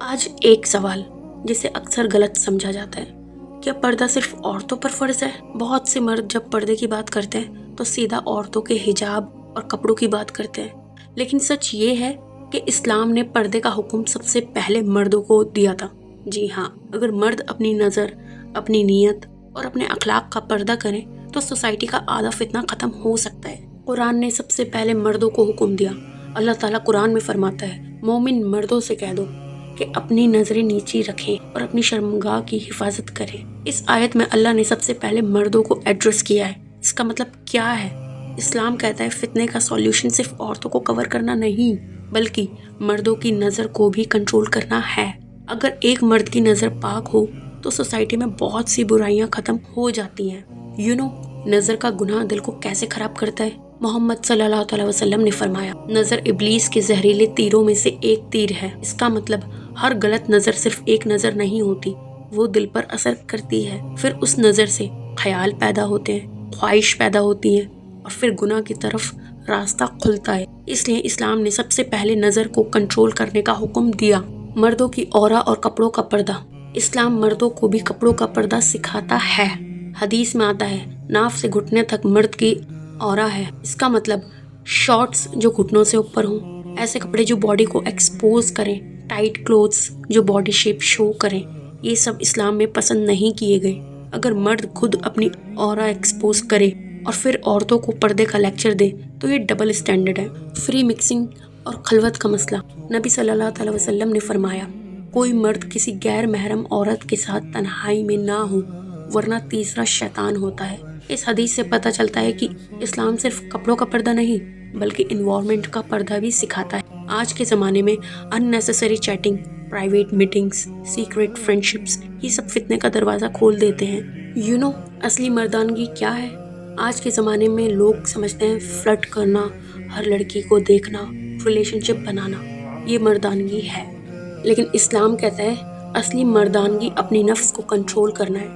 آج ایک سوال جسے اکثر غلط سمجھا جاتا ہے، کیا پردہ صرف عورتوں پر فرض ہے؟ بہت سے مرد جب پردے کی بات کرتے ہیں تو سیدھا عورتوں کے حجاب اور کپڑوں کی بات کرتے ہیں، لیکن سچ یہ ہے کہ اسلام نے پردے کا حکم سب سے پہلے مردوں کو دیا تھا۔ جی ہاں، اگر مرد اپنی نظر، اپنی نیت اور اپنے اخلاق کا پردہ کریں تو سوسائٹی کا آدھا فتنہ ختم ہو سکتا ہے۔ قرآن نے سب سے پہلے مردوں کو حکم دیا۔ اللہ تعالیٰ قرآن میں فرماتا ہے، مومن مردوں سے کہہ دو کہ اپنی نظریں نیچی رکھیں اور اپنی شرمگاہ کی حفاظت کریں۔ اس آیت میں اللہ نے سب سے پہلے مردوں کو ایڈریس کیا ہے۔ اس کا مطلب کیا ہے؟ اسلام کہتا ہے فتنے کا سولوشن صرف عورتوں کو کور کرنا نہیں، بلکہ مردوں کی نظر کو بھی کنٹرول کرنا ہے۔ اگر ایک مرد کی نظر پاک ہو تو سوسائٹی میں بہت سی برائیاں ختم ہو جاتی ہیں۔ نظر کا گناہ دل کو کیسے خراب کرتا ہے؟ محمد صلی اللہ علیہ وسلم نے فرمایا، نظر ابلیس کے زہریلے تیروں میں سے ایک تیر ہے۔ اس کا مطلب ہر غلط نظر صرف ایک نظر نہیں ہوتی، وہ دل پر اثر کرتی ہے، پھر اس نظر سے خیال پیدا ہوتے ہیں، خواہش پیدا ہوتی ہے اور پھر گناہ کی طرف راستہ کھلتا ہے۔ اس لیے اسلام نے سب سے پہلے نظر کو کنٹرول کرنے کا حکم دیا۔ مردوں کی عورہ اور کپڑوں کا پردہ۔ اسلام مردوں کو بھی کپڑوں کا پردہ سکھاتا ہے۔ حدیث میں آتا ہے، ناف سے گھٹنے تک مرد کی عورہ ہے۔ اس کا مطلب شارٹس جو گھٹنوں سے اوپر ہوں، ایسے کپڑے جو باڈی کو ایکسپوز کریں، ٹائٹ کلوتھس جو باڈی شیپ شو کریں، یہ سب اسلام میں پسند نہیں کیے گئے۔ اگر مرد خود اپنی عورہ ایکسپوز کرے اور پھر عورتوں کو پردے کا لیکچر دے تو یہ ڈبل اسٹینڈرڈ ہے۔ فری مکسنگ اور خلوت کا مسئلہ۔ نبی صلی اللہ علیہ وسلم نے فرمایا، کوئی مرد کسی غیر محرم عورت کے ساتھ تنہائی میں نہ ہو ورنہ تیسرا شیطان ہوتا ہے۔ اس حدیث سے پتہ چلتا ہے کہ اسلام صرف کپڑوں کا پردہ نہیں بلکہ انوائرمنٹ کا پردہ بھی سکھاتا ہے۔ آج کے زمانے میں unnecessary chatting, private meetings, secret friendships, یہ سب فتنے کا دروازہ کھول دیتے ہیں۔ اصلی مردانگی کیا ہے؟ آج کے زمانے میں لوگ سمجھتے ہیں فلرٹ کرنا، ہر لڑکی کو دیکھنا، ریلیشن شپ بنانا، یہ مردانگی ہے، لیکن اسلام کہتا ہے اصلی مردانگی اپنی نفس کو کنٹرول کرنا ہے۔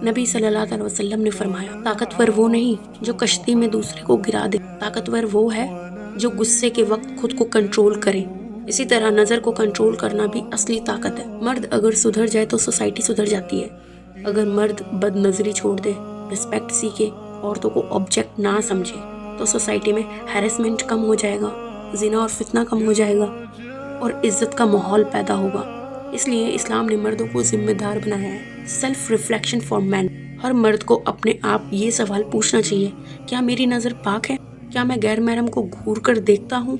نبی صلی اللہ علیہ وسلم نے فرمایا، طاقتور وہ نہیں جو کشتی میں دوسرے کو گرا دے، طاقتور وہ ہے جو غصے کے وقت خود کو کنٹرول کرے۔ اسی طرح نظر کو کنٹرول کرنا بھی اصلی طاقت ہے۔ مرد اگر سدھر جائے تو سوسائٹی سدھر جاتی ہے۔ اگر مرد بد نظری چھوڑ دے، رسپیکٹ سیکھے، عورتوں کو آبجیکٹ نہ سمجھے تو سوسائٹی میں ہیرسمنٹ کم ہو جائے گا، زنا اور فتنہ کم ہو جائے گا اور عزت کا ماحول پیدا ہوگا۔ اس لیے اسلام نے مردوں کو ذمہ دار بنایا ہے۔ سیلف ریفلیکشن فار مین۔ ہر مرد کو اپنے آپ یہ سوال پوچھنا چاہیے، کیا میری نظر پاک ہے؟ کیا میں غیر محرم کو گھور کر دیکھتا ہوں؟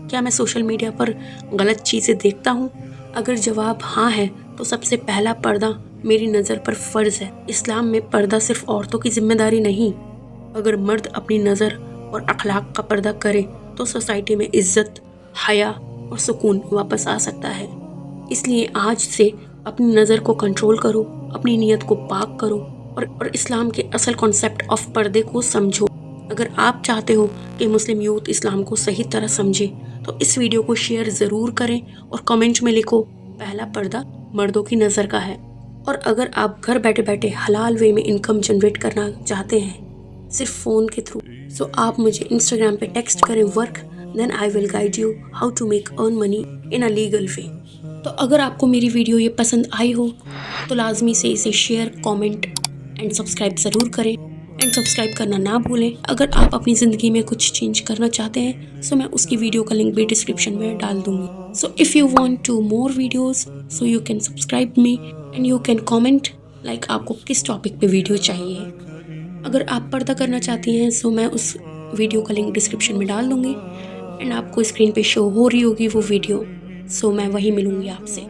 کیا میں سوشل میڈیا پر غلط چیزیں دیکھتا ہوں؟ اگر جواب ہاں ہے تو سب سے پہلا پردہ میری نظر پر فرض ہے۔ اسلام میں پردہ صرف عورتوں کی ذمہ داری نہیں۔ اگر مرد اپنی نظر اور اخلاق کا پردہ کرے تو سوسائٹی میں عزت، حیا اور سکون واپس آ سکتا ہے۔ اس لیے آج سے اپنی نظر کو کنٹرول کرو، اپنی نیت کو پاک کرو اور اسلام کے اصل کانسیپٹ آف پردے کو سمجھو۔ اگر آپ چاہتے ہو کہ مسلم یوتھ اسلام کو صحیح طرح سمجھے تو اس ویڈیو کو شیئر ضرور کریں اور کمنٹ میں لکھو، پہلا پردہ مردوں کی نظر کا ہے۔ اور اگر آپ گھر بیٹھے بیٹھے حلال وے میں انکم جنریٹ کرنا چاہتے ہیں صرف فون کے تھرو، تو آپ مجھے انسٹاگرام پہ ٹیکسٹ کریں work, then I will guide you how to make earn money in a legal way. تو اگر آپ کو میری ویڈیو یہ پسند آئی ہو تو لازمی سے اسے شیئر، کامنٹ اینڈ سبسکرائب ضرور کریں، اینڈ سبسکرائب کرنا نہ بھولیں۔ اگر آپ اپنی زندگی میں کچھ چینج کرنا چاہتے ہیں سو میں اس کی ویڈیو کا لنک بھی ڈسکرپشن میں ڈال دوں گی۔ So if you want to more videos so you can subscribe me and you can comment like آپ کو کس ٹاپک پہ ویڈیو چاہیے۔ اگر آپ پردہ کرنا چاہتی ہیں سو میں اس ویڈیو کا لنک ڈسکرپشن میں ڈال دوں گی اینڈ آپ کو اسکرین پہ شو ہو رہی ہوگی وہ ویڈیو، سو میں وہیں ملوں گی آپ سے۔